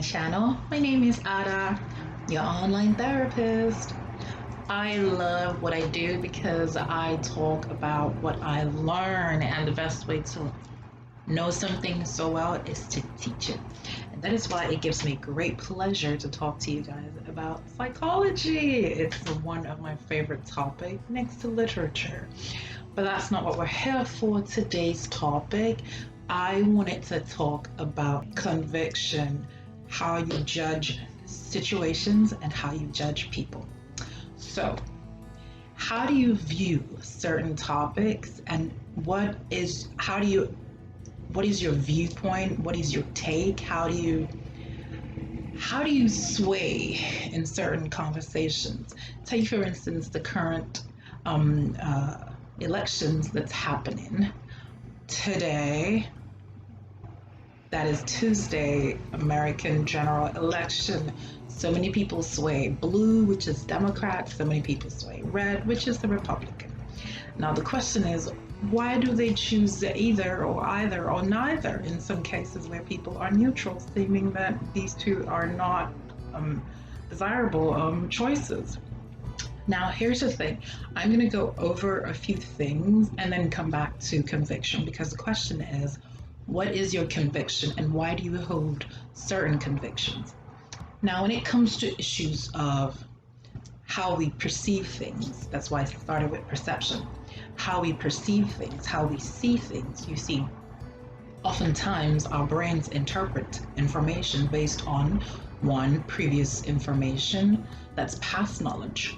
channel. My name is Ada, your online therapist. I love what I do because I talk about what I learn, and the best way to know something so well is to teach it. And that is why it gives me great pleasure to talk to you guys about psychology. It's one of my favorite topics next to literature. But that's not what we're here for. Today's topic, I wanted to talk about conviction, how you judge situations and how you judge people. So, how do you view certain topics, and what is your viewpoint? What is your take? How do you sway in certain conversations? Take, for instance, the current elections that's happening today. That is Tuesday, American general election. So many people sway blue, which is Democrat. So many people sway red, which is the Republican. Now the question is, why do they choose either or neither in some cases where people are neutral, seeming that these two are not desirable choices? Now, here's the thing. I'm going to go over a few things and then come back to conviction, because the question is, what is your conviction and why do you hold certain convictions? Now, when it comes to issues of how we perceive things, that's why I started with perception. How we perceive things, how we see things. You see, oftentimes our brains interpret information based on one, previous information, that's past knowledge,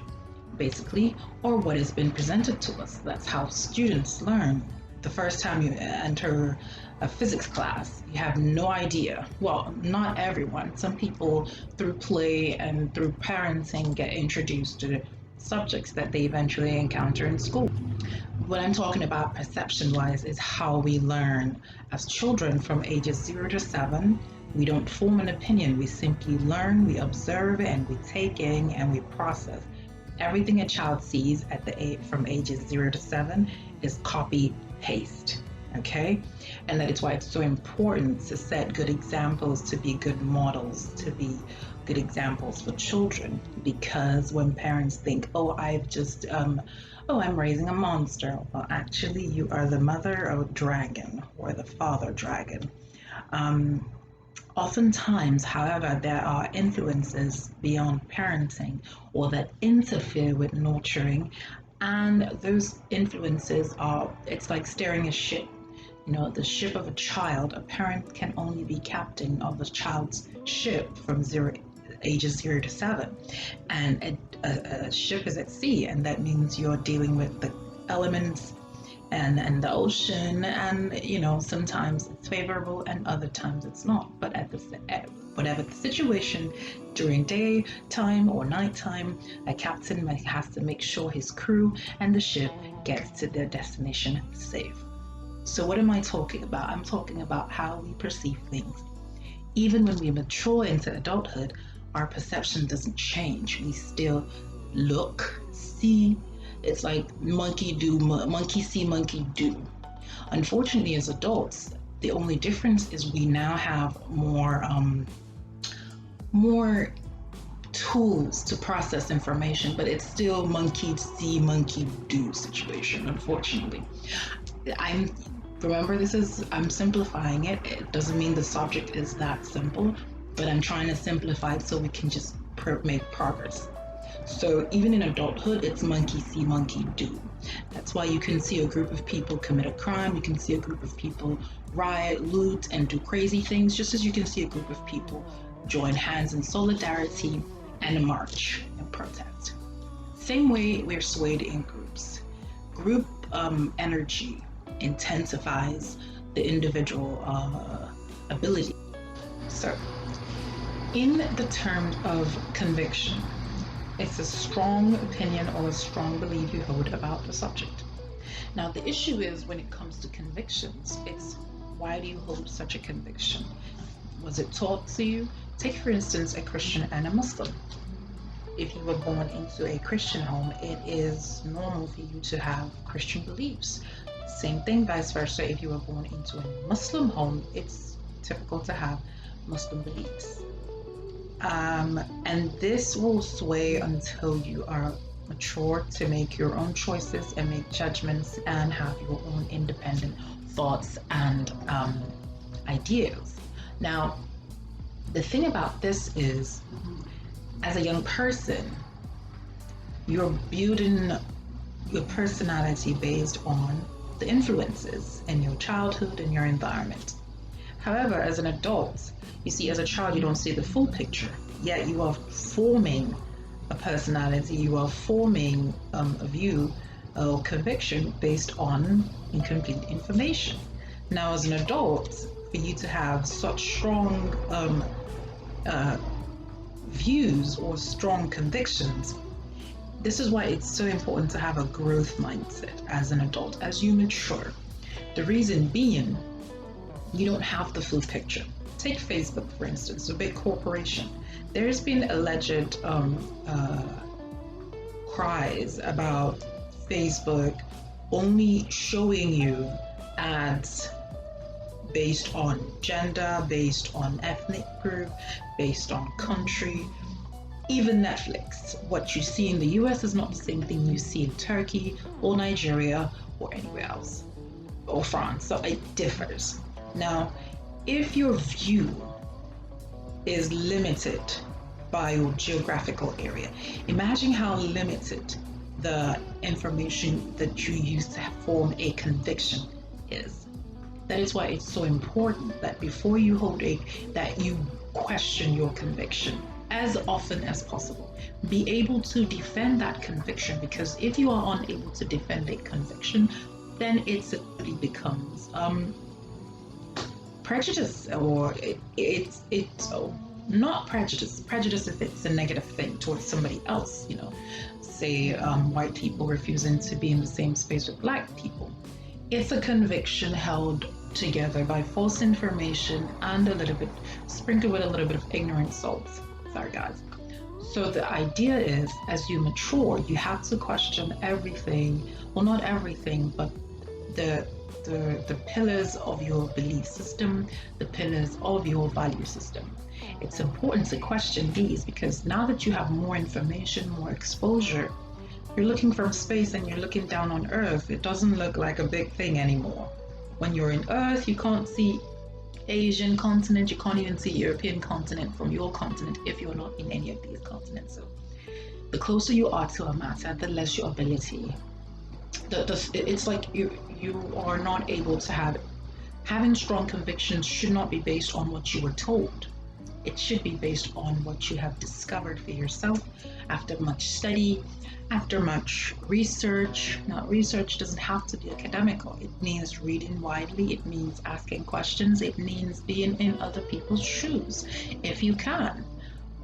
basically, or what has been presented to us. That's how students learn. The first time you enter a physics class, you have no idea. Well, not everyone. Some people, through play and through parenting, get introduced to subjects that they eventually encounter in school. What I'm talking about perception-wise is how we learn as children from ages 0 to 7. We don't form an opinion. We simply learn, we observe, and we take in and we process. Everything a child sees from ages 0 to 7 is copy paste. Okay, and that is why it's so important to set good examples, to be good models, to be good examples for children. Because when parents think, I'm raising a monster, well, actually you are the mother of a dragon or the father dragon. Oftentimes, however, there are influences beyond parenting or that interfere with nurturing, and those influences it's like steering a ship. The ship of a child. A parent can only be captain of a child's ship from ages 0 to 7. And a ship is at sea, and that means you're dealing with the elements and the ocean, and sometimes it's favorable and other times it's not. But at whatever the situation, during daytime or nighttime, a captain has to make sure his crew and the ship gets to their destination safe. So what am I talking about? I'm talking about how we perceive things. Even when we mature into adulthood, our perception doesn't change. We still look, see. It's like monkey see, monkey do. Unfortunately, as adults, the only difference is we now have more tools to process information, but it's still monkey see, monkey do situation, unfortunately. Remember, I'm simplifying it. It doesn't mean the subject is that simple, but I'm trying to simplify it so we can just make progress. So even in adulthood, it's monkey see, monkey do. That's why you can see a group of people commit a crime. You can see a group of people riot, loot, and do crazy things, just as you can see a group of people join hands in solidarity and march and protest. Same way we're swayed in groups. Group energy intensifies the individual ability. So, in the terms of conviction, it's a strong opinion or a strong belief you hold about the subject. Now, the issue is when it comes to convictions, it's why do you hold such a conviction? Was it taught to you? Take, for instance, a Christian and a Muslim. If you were born into a Christian home, it is normal for you to have Christian beliefs. Same thing, vice versa. If you were born into a Muslim home, it's typical to have Muslim beliefs. And this will sway until you are mature to make your own choices and make judgments and have your own independent thoughts and ideas. Now, the thing about this is, as a young person, you're building your personality based on the influences in your childhood and your environment. However, as an adult, you see, as a child, you don't see the full picture, yet you are forming a personality, you are forming a view or conviction based on incomplete information. Now, as an adult, for you to have such strong views or strong convictions, this is why it's so important to have a growth mindset as an adult, as you mature. The reason being, you don't have the full picture. Take Facebook, for instance, a big corporation. There's been alleged cries about Facebook only showing you ads based on gender, based on ethnic group, based on country. Even Netflix, what you see in the US is not the same thing you see in Turkey or Nigeria or anywhere else, or France, so it differs. Now, if your view is limited by your geographical area, imagine how limited the information that you use to form a conviction is. That is why it's so important that before you that you question your conviction as often as possible. Be able to defend that conviction, because if you are unable to defend a conviction, then it simply becomes prejudice, or it's not prejudice if it's a negative thing towards somebody else, say white people refusing to be in the same space with black people. It's a conviction held together by false information and sprinkled with a little bit of ignorant salt. Sorry guys. So the idea is, as you mature, you have to question everything, well, not everything, but the pillars of your belief system, the pillars of your value system. It's important to question these, because now that you have more information, more exposure, you're looking from space and you're looking down on Earth. It doesn't look like a big thing anymore. When you're in Earth, you can't see Asian continent, you can't even see European continent from your continent if you're not in any of these continents. So the closer you are to a matter, the less your ability. It's like you are not able to having strong convictions should not be based on what you were told. It should be based on what you have discovered for yourself after much study, after much research. Now, research doesn't have to be academical. It means reading widely. It means asking questions. It means being in other people's shoes, if you can.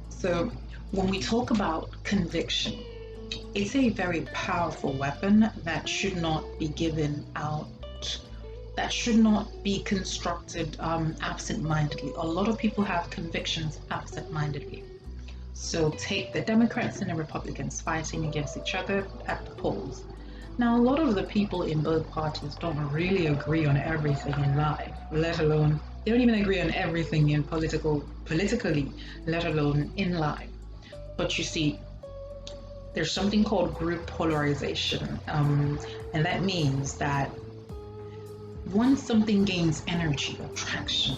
So when we talk about conviction, it's a very powerful weapon that should not be given out, that should not be constructed absent-mindedly. A lot of people have convictions absent-mindedly. So take the Democrats and the Republicans fighting against each other at the polls. Now, a lot of the people in both parties don't really agree on everything in life, let alone, they don't even agree on everything in politically, let alone in life. But you see, there's something called group polarization, and that means that once something gains energy or traction,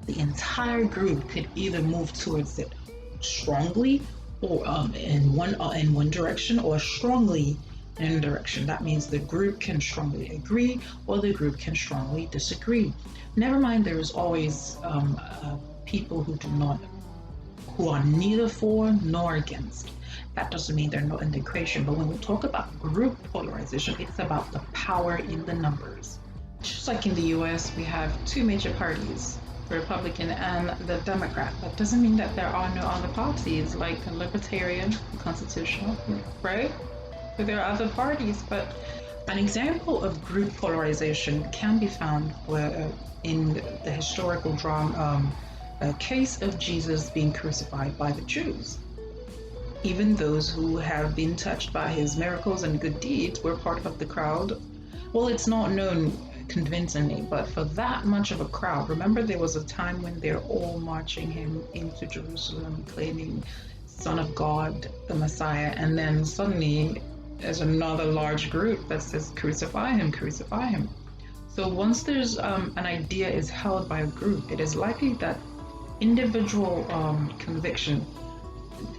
the entire group could either move towards it strongly or in one direction, or strongly in a direction. That means the group can strongly agree or the group can strongly disagree. Never mind, there is always people who are neither for nor against. That doesn't mean they're not in the equation, but when we talk about group polarization, it's about the power in the numbers. Just like in the US, we have two major parties, the Republican and the Democrat. That doesn't mean that there are no other parties, like the Libertarian, the Constitutional, right? But there are other parties. But an example of group polarization can be found in the historical drama, case of Jesus being crucified by the Jews. Even those who have been touched by his miracles and good deeds were part of the crowd. Well, it's not known convincingly, but for that much of a crowd, remember there was a time when they're all marching him into Jerusalem, claiming Son of God, the Messiah, and then suddenly there's another large group that says, crucify him, crucify him. So once there's an idea is held by a group, it is likely that individual conviction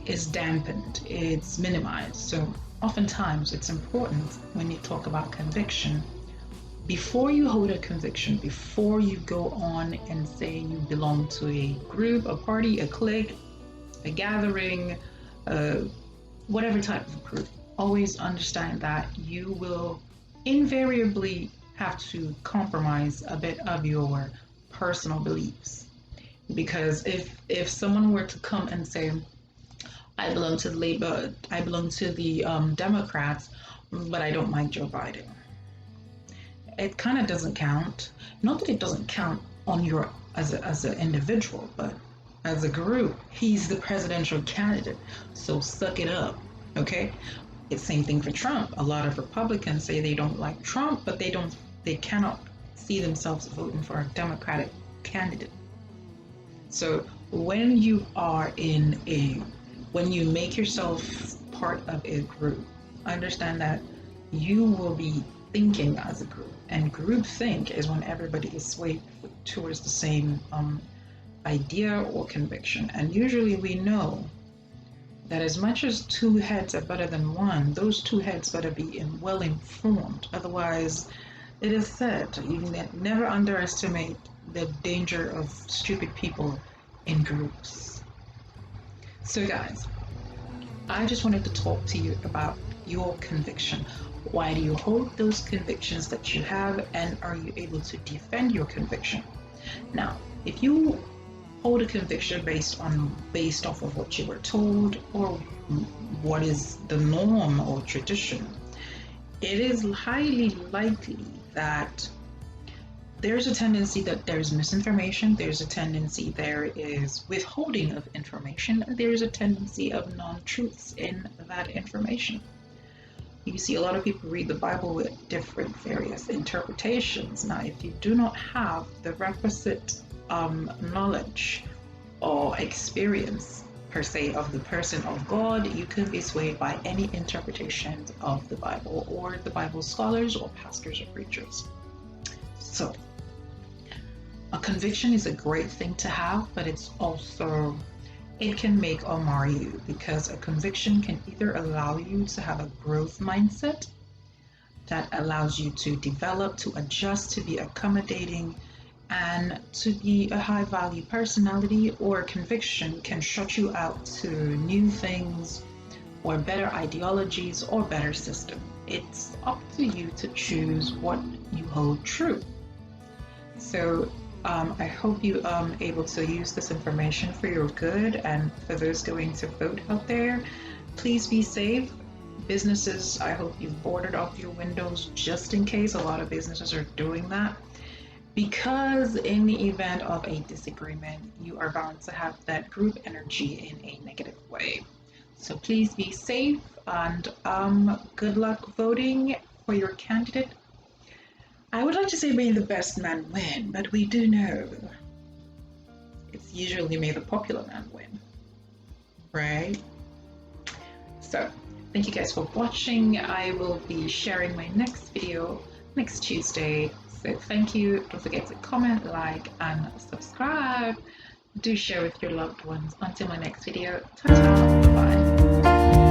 is dampened, it's minimized. So oftentimes it's important when you talk about conviction, before you hold a conviction, before you go on and say you belong to a group, a party, a clique, a gathering, whatever type of group, always understand that you will invariably have to compromise a bit of your personal beliefs. Because if someone were to come and say, I belong to the Labor, I belong to the Democrats, but I don't like Joe Biden, it kind of doesn't count. Not that it doesn't count on your as an individual, but as a group, he's the presidential candidate. So suck it up, okay? It's same thing for Trump. A lot of Republicans say they don't like Trump, but they cannot see themselves voting for a Democratic candidate. So when you make yourself part of a group, understand that you will be thinking as a group, and group think is when everybody is swayed towards the same idea or conviction. And usually we know that as much as two heads are better than one, those two heads better be well informed. Otherwise, it is said you never underestimate the danger of stupid people in groups. So guys, I just wanted to talk to you about your conviction. Why do you hold those convictions that you have, and are you able to defend your conviction? Now, if you hold a conviction based off of what you were told or what is the norm or tradition, it is highly likely that there's a tendency that there's misinformation, there's a tendency there is withholding of information, and there's a tendency of non-truths in that information. You see a lot of people read the Bible with different various interpretations. Now, if you do not have the requisite knowledge or experience per se of the person of God, you can be swayed by any interpretation of the Bible or the Bible scholars or pastors or preachers. So a conviction is a great thing to have, but it can make or mar you, because a conviction can either allow you to have a growth mindset that allows you to develop, to adjust, to be accommodating, and to be a high value personality, or a conviction can shut you out to new things or better ideologies or better system. It's up to you to choose what you hold true. So I hope you able to use this information for your good, and for those going to vote out there, please be safe. Businesses, I hope you've boarded up your windows just in case. A lot of businesses are doing that, because in the event of a disagreement, you are bound to have that group energy in a negative way. So please be safe, and good luck voting for your candidate. I would like to say may the best man win, but we do know it's usually may the popular man win, right? So thank you guys for watching. I will be sharing my next video next Tuesday. So thank you. Don't forget to comment, like, and subscribe. Do share with your loved ones. Until my next video, ta-ta, bye.